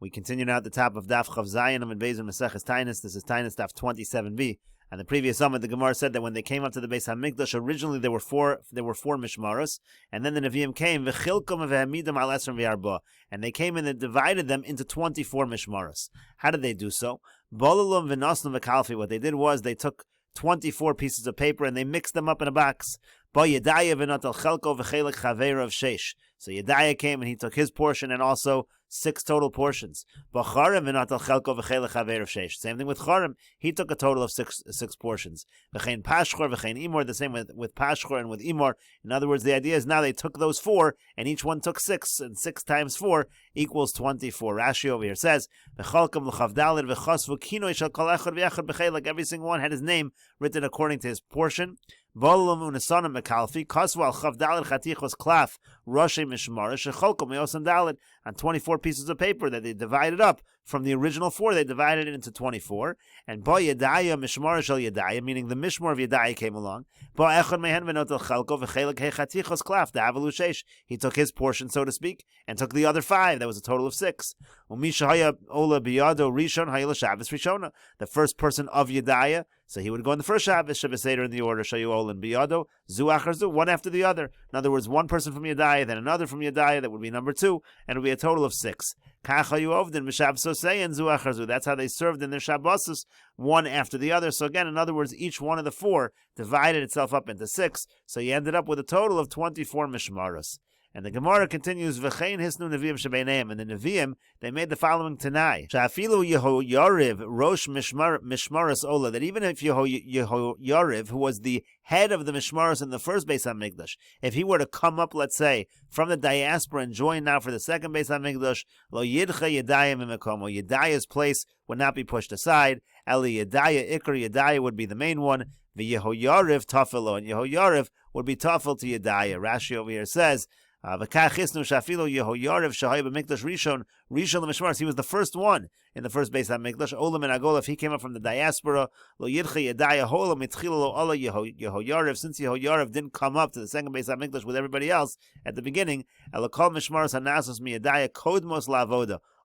We continue now at the top of Daf Chav Zayin and Beis Meseches Taanis. This is Taanis Daf 27b. And the previous Amud, the Gemara said that when they came up to the Beis Hamikdash, originally there were four mishmaros, and then the Nevi'im came v'chilkom v'hamidam al esrim v'arba, and they came and they divided them into 24 mishmaros. How did they do so? Bolulum v'nosnum v'kalfi. What they did was they took 24 pieces of paper and they mixed them up in a box. Bo Yedaya v'notal chelko v'chelik chaveira of sheish. So Yedaya came and he took his portion and also 6 total portions. Same thing with Chorim. He took a total of six portions. The same with Pashchor and with Imor. In other words, the idea is now they took those 4 and each one took 6, and 6 times 4 equals 24. Rashi over here says, every single one had his name written according to his portion. On 24 pieces of paper that they divided up from the original 4, they divided it into 24. And Bo Yedaya Mishmar Shel Yedaya, meaning the Mishmar of Yedaya came along. He took his portion, so to speak, and took the other 5. That was a total of 6. The first person of Yedaya, so he would go in the first Shabbos, Shabbos Seder in the order, Shayuol and Biyado, Zu Achar Zu, one after the other. In other words, one person from Yedaya, then another from Yedaya, that would be number 2, and it would be a total of 6. That's how they served in their Shabbos, one after the other. So again, in other words, each one of the 4 divided itself up into 6, so you ended up with a total of 24 mishmaros. And the Gemara continues, V'chein hisnu neviim shebeineim, and the Nevi'im, they made the following Tanai. Sha'afilu Yehoyariv rosh mishmaros ola, that even if Yehoyariv, who was the head of the mishmaros in the first Beis HaMikdash, if he were to come up, let's say, from the diaspora and join now for the second Beis HaMikdash, lo yidcha Yedaya mimekomo, Yedaya's place would not be pushed aside, Eli Yedaya Ikar, Yedaya would be the main one, V'Yehoyariv tafelo, and Yehoyariv would be tafel to Yedaya. Rashi over here says, he was the first one in the first Beis HaMikdash. Olam and Agol, if he came up from the diaspora, since Yehoyariv didn't come up to the second Beis HaMikdash with everybody else at the beginning,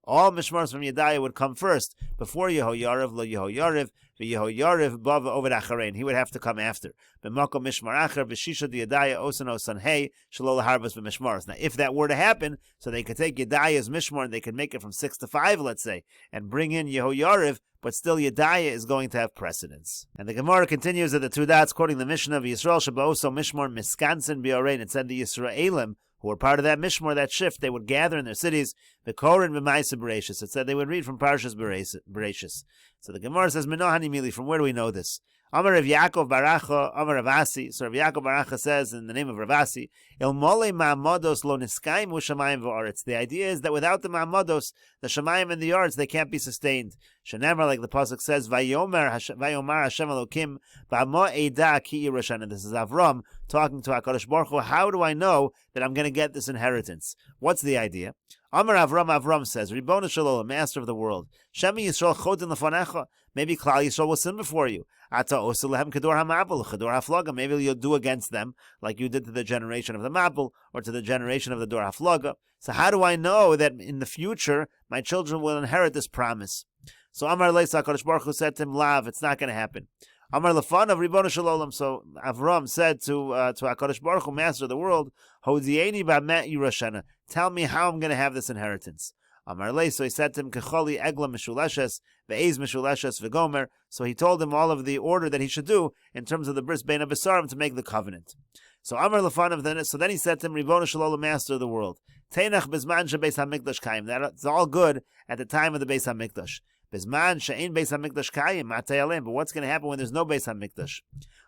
all mishmaros from Yedaya would come first before Yehoyariv, lo Yehoyariv, v'Yehoyariv bava over acharein. He would have to come after. B'makom mishmar acher v'shisha Yedaya osan osan hey shelo laharbas b'mishmaros. Now, if that were to happen, so they could take Yedaya's mishmar and they could make it from 6 to 5, let's say, and bring in Yehoyariv, but still Yedaya is going to have precedence. And the Gemara continues at the 2 dots, quoting the Mishnah of Yisrael Shabba'oso mishmar miskansin b'orein. It said the Yisraelim, who were part of that mishmar, that shift, they would gather in their cities. V'korin b'maisa bereshis. It said they would read from Parshas Bereshis. So the Gemara says, Minohani mili, from where do we know this? Amar Rav Yaakov Baracha, Amar Rav Asi. So Rav Yaakov Baracha says in the name of Rav Asi, Il mole ma'amados lo niskayim u'shamayim v'aretz. The idea is that without the ma'amados, the shamayim and the aretz, they can't be sustained. Shenemar, like the pasuk says, Vayomer Hashem Elokim ba'mo eida ki irashana. This is Avram talking to HaKadosh Baruch Hu. How do I know that I'm going to get this inheritance? What's the idea? Amar Avram says, Ribbono shel olam, Master of the world, Shemi Yisrael chotin lefanecha. Maybe Klal Yisrael will sin before you. Ata osu lehem kedor hamabel, kedor haflaga. Maybe you'll do against them like you did to the generation of the mabel or to the generation of the dor haflaga. So how do I know that in the future my children will inherit this promise? So Amar Leisa HaKadosh Baruch Hu said to him, Lav, it's not going to happen. Amar Lefanav Ribbono shel olam. So Avram said to HaKadosh Baruch Hu, Master of the world, Hodieni ba'met yirashana. Tell me how I'm going to have this inheritance. Amar Lei, so he said to him, Kecholi egla mishuleshes, ve'ez mishuleshes v'gomer. So he told him all of the order that he should do in terms of the bris bein habesarim to make the covenant. So Amar Lefanav, then he said to him, Ribbono shel olam, Master of the world, Teinach bizman shebeis hamikdash kaim. That's all good at the time of the Beis Hamikdash. Bizman she'ein Beis Hamikdash kaim matei aleim. But what's going to happen when there's no Beis Hamikdash?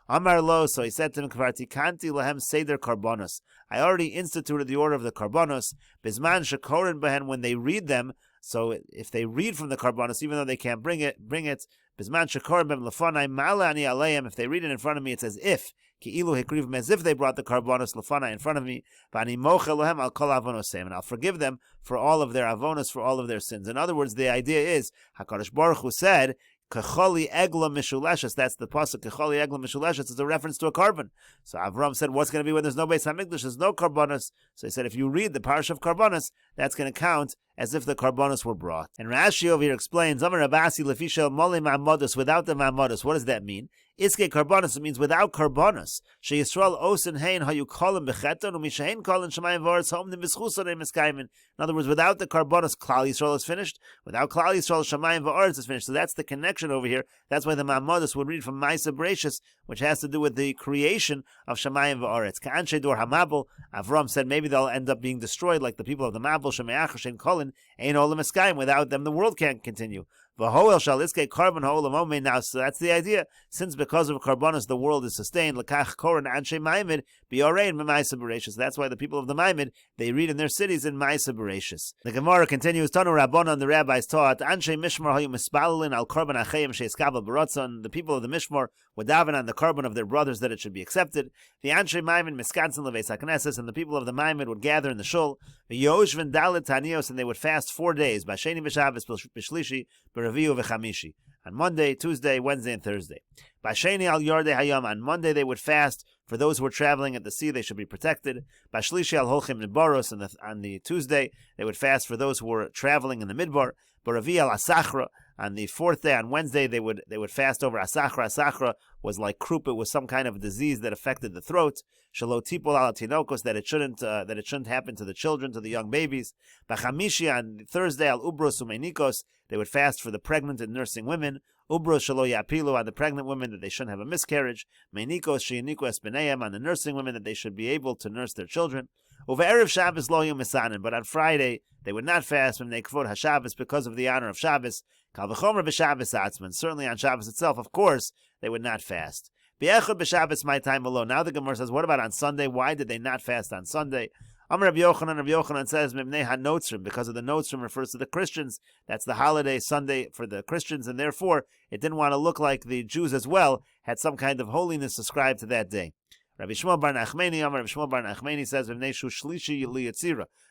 Amar lo, so he said to him, Kvarti kanti lahem seder karbonos. I already instituted the order of the karbonos. Bizman shekorin behen, when they read them. So if they read from the karbonos, even though they can't bring it. Bizman shekorin behen lefanai malani aleim. If they read it in front of me, it's as if ki'ilu hikrivim, as if they brought the karbonos lefanai in front of me. V'ani mochel lahem al kol avonosem, and I'll forgive them for all of their avonos, for all of their sins. In other words, the idea is HaKadosh Baruch Hu said, Kecholi egla mishuleshes. That's the pasuk. Kecholi egla mishuleshes is a reference to a carbon. So Avram said, "What's going to be when there's no Beis Hamikdash? There's no karbonos." So he said, if you read the parsha of karbonos, that's going to count as if the karbonos were brought. And Rashi over here explains, Amar Rabasi lefisha mole ma'amodos, without the ma'amodos. What does that mean? Iske karbonos, it means without karbonos. She Yisrael osen hein hayu kolim becheton umishain kolim shemayim v'aretz hom nimischuson miskaimin. In other words, without the karbonos, Klal Yisrael is finished. Without Klal Yisrael, shemayim v'aretz is finished. So that's the connection over here. That's why the ma'amodos would read from Ma'aseh Bereishis, which has to do with the creation of shemayim v'aretz. Ka'anshe dor hamabel, Avram said maybe they'll end up being destroyed like the people of the Mabel, shemeach shein kolin ein olam eskayim. Without them, the world can't continue. V'hoel shal iske carbon ha'olam omei. Now, so that's the idea. Since because of karbonos the world is sustained, lekach koran anshe ma'imid b'yorein v'ma'aseh bereishis. That's why the people of the Ma'imid, they read in their cities in Ma'aseh Bereishis. The Gemara continues, Tanu Rabbanon, the rabbis taught, anshe mishmar hayu mispalelin al karban achayim she'eskabel b'rotzon. The people of the mishmar would daven on the carbon of their brothers that it should be accepted. The anshe ma'imid miskansen leveis hakneses, and the people of the Ma'imid would gather in the shul. V'yoshvin dalet tanios, and they would fast 4 days, b'sheni v'shabbos b'shlishi b'reviu v'chamishi. On Monday, Tuesday, Wednesday, and Thursday. Basheni al yardei hayam. On Monday they would fast. For those who were traveling at the sea, they should be protected. Bashlishi al holchim midbaros. On the Tuesday they would fast for those who were traveling in the midbar. Baravi al asachra. On the 4th day, on Wednesday, they would fast over asachra. Asachra was like croup; it was some kind of disease that affected the throat. Shelo tipol al tinokos, that it shouldn't happen to the children, to the young babies. Bachamishi, on Thursday, al ubros umenikos, they would fast for the pregnant and nursing women. Ubros shelo yapilu, on the pregnant women, that they shouldn't have a miscarriage. Menikos sheyiniku esbeneim, on the nursing women, that they should be able to nurse their children. Over Erev Shabbos lo yom misanin, but on Friday they would not fast when they kvod haShabbos because of the honor of Shabbos. Kal v'chomer b'Shabbos atzman, certainly on Shabbos itself, of course, they would not fast. B'echad b'Shabbos my time alone. Now the Gemara says, what about on Sunday? Why did they not fast on Sunday? Amar Rabbi Yochanan says, Mimnei ha-notzrim, because of the notzrim refers to the Christians. That's the holiday Sunday for the Christians, and therefore it didn't want to look like the Jews as well had some kind of holiness ascribed to that day. Rabbi Shmuel bar Nachmani says,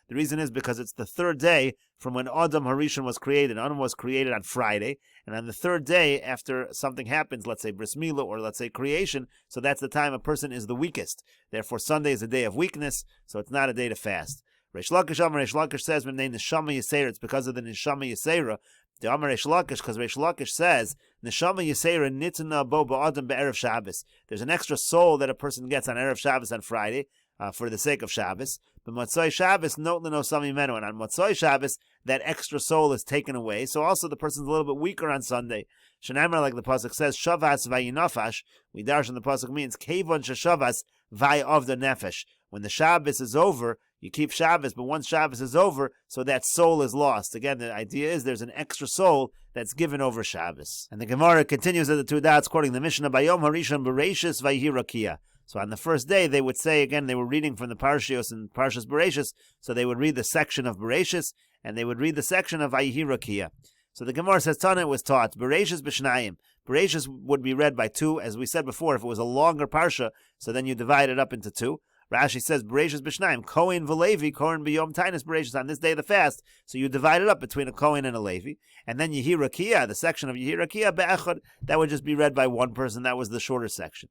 the reason is because it's the 3rd day from when Adam Harishon was created. Adam was created on Friday, and on the 3rd day after something happens, let's say bris milah or let's say creation, so that's the time a person is the weakest. Therefore, Sunday is a day of weakness, so it's not a day to fast. Reish Lakish says, it's because of the Neshama Yisera. The Amar Reish Lakish, because Reish Lakish says, Neshama Yisera nitna bo ba'adam be'erev Shabbos. There's an extra soul that a person gets on Erev Shabbos on Friday, for the sake of Shabbos. But Motzoi Shabbos, not leno sami menu. And on Motzoi Shabbos, that extra soul is taken away. So also the person's a little bit weaker on Sunday. Shenamar, like the pasuk says, Shavas vayinafash. We darshan the pasuk means Kevon sheshavas vay of the nefesh. When the Shabbos is over, you keep Shabbos, but once Shabbos is over, so that soul is lost. Again, the idea is there's an extra soul that's given over Shabbos. And the Gemara continues at the 2 dots, quoting the Mishnah, Bayom Harishon Bereishis Vayhi Rakia. So on the first day, they would say, again, they were reading from the Parshios and Parshas Bereishis, so they would read the section of Bereishis, and they would read the section of Vayhi Rakia. So the Gemara says, Tana was taught, Bereishis B'shnayim. Bereishis would be read by 2, as we said before, if it was a longer Parsha, so then you divide it up into 2. Rashi says, Bereishis b'shnayim, Kohen v'Levi, Kohen b'yom Taanis Bereishis, on this day of the fast. So you divide it up between a Kohen and a Levi. And then Yehi Rakia, the section of Yehi Rakia, be'echad, that would just be read by one person. That was the shorter section.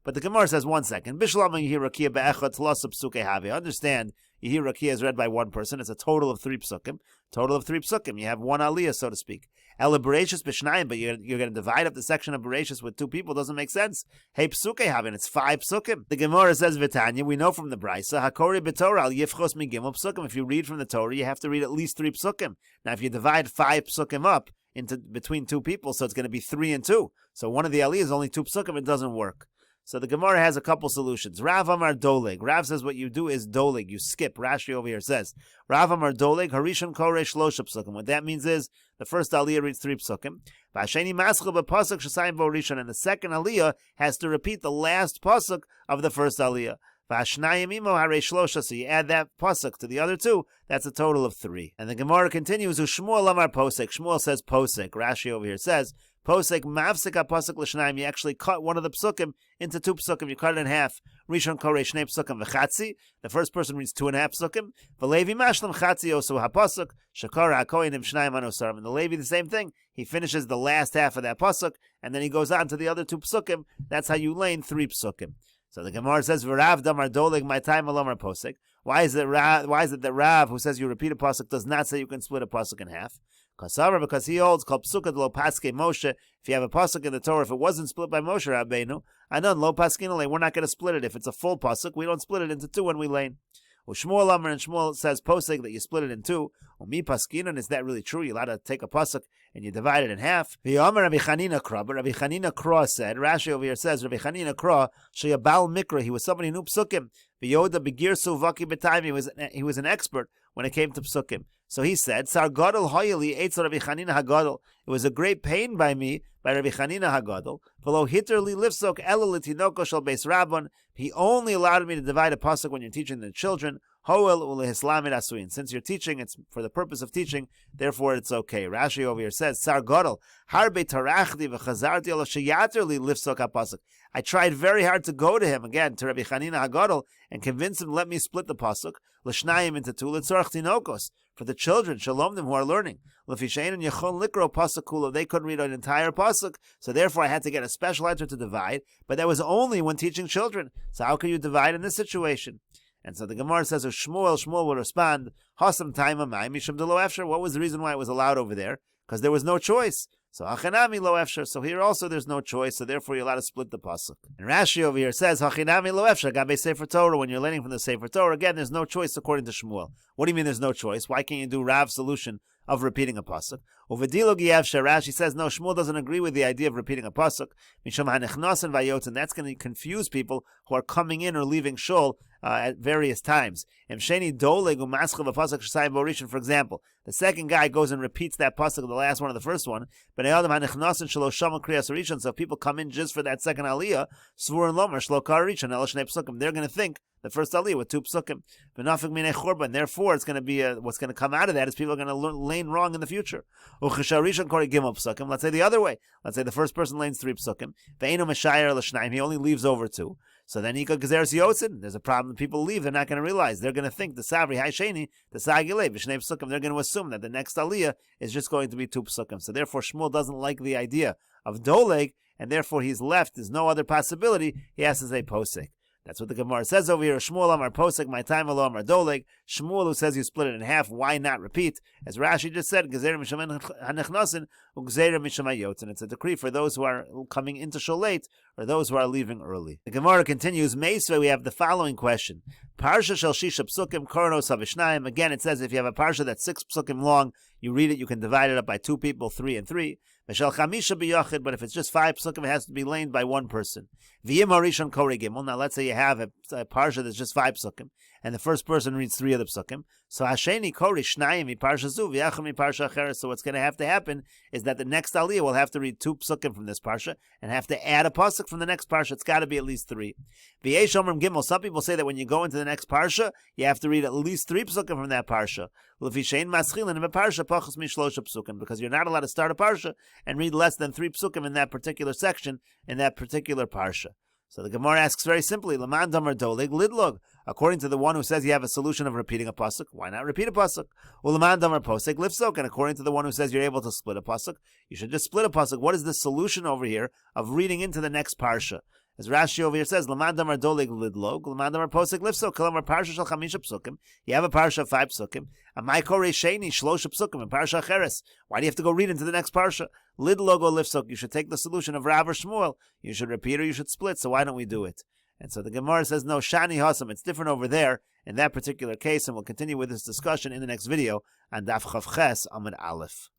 But the Gemara says, 1 second, Bishlam Yehi Rakia be'echad tlos psuke havi. Understand, Yehi Rakia is read by one person. It's a total of 3 psukim. Total of 3 psukim. You have one aliyah, so to speak. Ela Bereishis b'shnayim, but you're going to divide up the section of Bereishis with 2 people. Doesn't make sense. Hey psuke havin, it's 5 psukim. The Gemara says, Vitanya, we know from the Brisa, Hakori b'Torah al yifchos migimel psukim. If you read from the Torah, you have to read at least 3 psukim. Now, if you divide 5 psukim up into between 2 people, so it's going to be 3 and 2. So one of the aliyahs is only 2 psukim. It doesn't work. So the Gemara has a couple solutions. Rav Amar Doleg. Rav says what you do is Doleg. You skip. Rashi over here says, Rav Amar Doleg, Harishon Koreh Shlosha Psukim. What that means is, the first aliyah reads 3 psukim. V'asheni maschel b'pasuk sh'sayim bo rishon. And the second aliyah has to repeat the last pasuk of the first aliyah. V'ashnayim imo harei shlosha. So you add that pasuk to the other 2. That's a total of 3. And the Gemara continues, U'shmuel Amar Posek. Shmuel says Posek. Rashi over here says, Posek mafsik ha-pasuk l'shnayim. You actually cut one of the psukim into 2 psukim. You cut it in half. Rishon korei shnei psukim v'chatzi. The first person reads 2.5 psukim. V'levi mashlam chatzi osu ha-pasuk. Shakara ha-kohenim shnayim anosarim. And the Levi, the same thing. He finishes the last half of that pasuk, and then he goes on to the other 2 psukim. That's how you lane 3 psukim. So the Gemara says, V'rav damar doleg my time alamar posek. Why is it that Rav, who says you repeat a pasuk, does not say you can split a pasuk in half? Because he holds called psuka de lo paske Moshe. If you have a pasuk in the Torah, if it wasn't split by Moshe Rabbeinu, anon lo paskinole, we're not going to split it. If it's a full pasuk, we don't split it into two when we lane. Shmuel Amar, and Shmuel says posek that you split it in two. Mi paskinon, is that really true? You're allowed to take a pasuk and you divide it in half. V'yomer Rabbi Chanina Kra, but Rabbi Chanina Kra said, Rashi over here says, Rabbi Chanina Kra, sheyabal mikra, he was somebody who knew psukim. V'yoda begirsu vaki b'tayim, he was an expert when it came to psukim. So he said, Sar gadol hoyeli eitz Rabbi Chanina hagadol. It was a great pain by me, by Rabbi Chanina hagadol. V'lo hitterli lifsok elo litinoko shel beis rabban. He only allowed me to divide a pasuk when you're teaching the children. Hoel ulehislamid asuin. Since you're teaching, it's for the purpose of teaching, therefore it's okay. Rashi over here says, Sar gadol harbe tarachdi v'chazarti elo sheyaterli lifsok hapasuk. I tried very hard to go to him again, to Rabbi Chanina hagadol, and convince him, let me split the pasuk l'shnayim into two, l'tzorach tinokos, for the children, shalom them who are learning. L'fishein and yechon likro pasuk kula, they couldn't read an entire pasuk, so therefore I had to get a special answer to divide, but that was only when teaching children. So how can you divide in this situation? And so the Gemara says, Shmuel will respond, Hasam taima mai mishum de lo efsher. What was the reason why it was allowed over there? Because there was no choice. So hachinami lo efsher. So here also there's no choice, so therefore you're allowed to split the pasuk. And Rashi over here says, hachinami lo efsher gabe sefer Torah. When you're learning from the sefer Torah, again, there's no choice according to Shmuel. What do you mean there's no choice? Why can't you do Rav's solution of repeating a pasuk? Uvedilo giyavsher, Rashi says, no, Shmuel doesn't agree with the idea of repeating a pasuk. Mishum hanechnasen vayotzen. That's going to confuse people who are coming in or leaving shul at various times. For example, the second guy goes and repeats that pasuk, the last one of the first one. But so if people come in just for that second aliyah, they're going to think the first aliyah with two psukim. And therefore, it's going to be what's going to come out of that is people are going to lane wrong in the future. Let's say the other way. Let's say the first person lanes three psukim. He only leaves over two. So then he could gezeres yotzin. There's a problem. People leave. They're not going to realize. They're going to think the savri haysheni, the sagile, v'shnei psukim. They're going to assume that the next aliyah is just going to be two psukim. So therefore, Shmuel doesn't like the idea of doleg, and therefore he's left. There's no other possibility. He has to say posek. That's what the Gemara says over here. Shmuel Amar Posek, my time alo Amar Doleg. Shmuel, who says you split it in half, why not repeat? As Rashi just said, Gezer Mishaman Hanechnasin, Ugzeir Mishamayot. And it's a decree for those who are coming into shul late or those who are leaving early. The Gemara continues, Meisve, we have the following question. Parsha Shel Shisha Psukim, Kornos Havishnayim. Again, it says if you have a parsha that's 6 psukim long, you read it, you can divide it up by 2 people, 3 and 3. But if it's just 5 psukim, it has to be laned by 1 person. Now let's say you have a parsha that's just 5 psukim, and the first person reads 3 of the psukim. So Hasheni Kori Shnayim mi parsha zu v'yacham mi parsha acheres. So what's going to have to happen is that the next aliyah will have to read 2 psukim from this parsha and have to add a pasuk from the next parsha. It's got to be at least 3. V'yesh omrim gimel. Some people say that when you go into the next parsha, you have to read at least 3 psukim from that parsha. L'fishein maschilin of a parsha pachos mishlosha psukim, because you're not allowed to start a parsha and read less than 3 psukim in that particular section in that particular parsha. So the Gemara asks very simply, Laman damar doleg lidlog. According to the one who says you have a solution of repeating a pasuk, why not repeat a pasuk? Laman damar posek lifsok. And according to the one who says you're able to split a pasuk, you should just split a pasuk. What is the solution over here of reading into the next parsha? As Rashi over here says, Laman damar doleg lidlog, Laman damar posek lifsok, kalamar parsha shel chamisha psukim. You have a parsha of 5 psukim. Amai korei sheni shlosha psukim and parsha acheres. Why do you have to go read into the next parsha? Lidlog or lifsok. You should take the solution of Rav or Shmuel. You should repeat or you should split. So why don't we do it? And so the Gemara says, no, shani hasam. It's different over there in that particular case, and we'll continue with this discussion in the next video on Daf Chav Ches Amud Aleph.